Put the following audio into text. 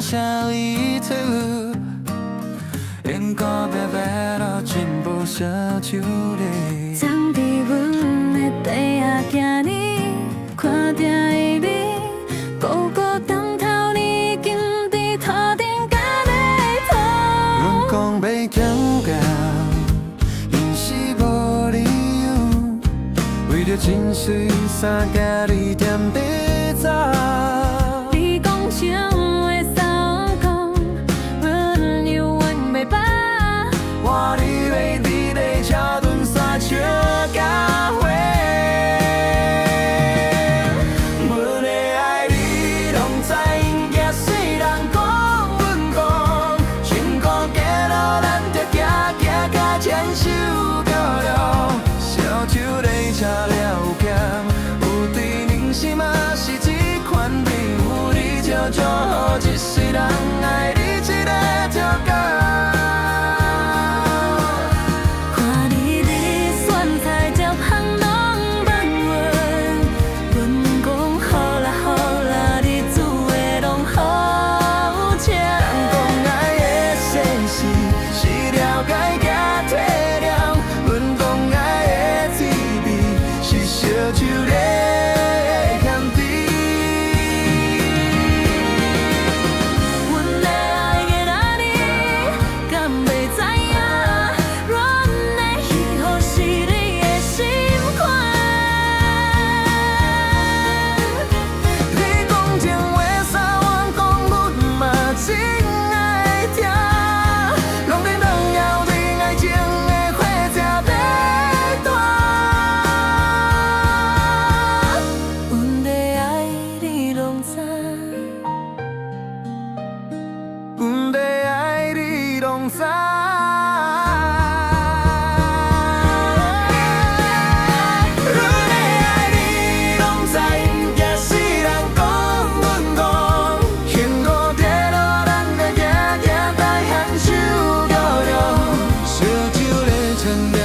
下意图，因果别别落进步小手里。藏伫阮的地下行呢，看定的你，孤孤单头你已经伫土顶甲你拖。阮讲要强强，因是无理由，为着真水衫甲你踮地走。你讲情话少讲，阮犹原袂罢。我你要伫咧车轮山笑甲花，阮的爱你拢知，惊世人讲阮讲，辛苦行路咱着行行甲牵手着了，烧酒咧吃了咸，有对人生嘛是一款礼物，你就祝福一世人爱你一个就够。看你伫选菜接项拢问阮，阮讲好啦好啦，你煮的拢好食。人讲爱的世事是了解甲体谅，阮讲爱的滋味是烧酒咧嫌甜。阮的爱的哪里，敢袂知影？阮的喜好是你的心款。你讲情话啥，我讲阮嘛真爱听，拢在两腰对爱情的火车在弹。阮的爱你拢知。阮的爱你拢知。阮的爱你拢知，惊世人讲阮讲，幸福在路咱着行行，大享受着了，烧酒咧唱。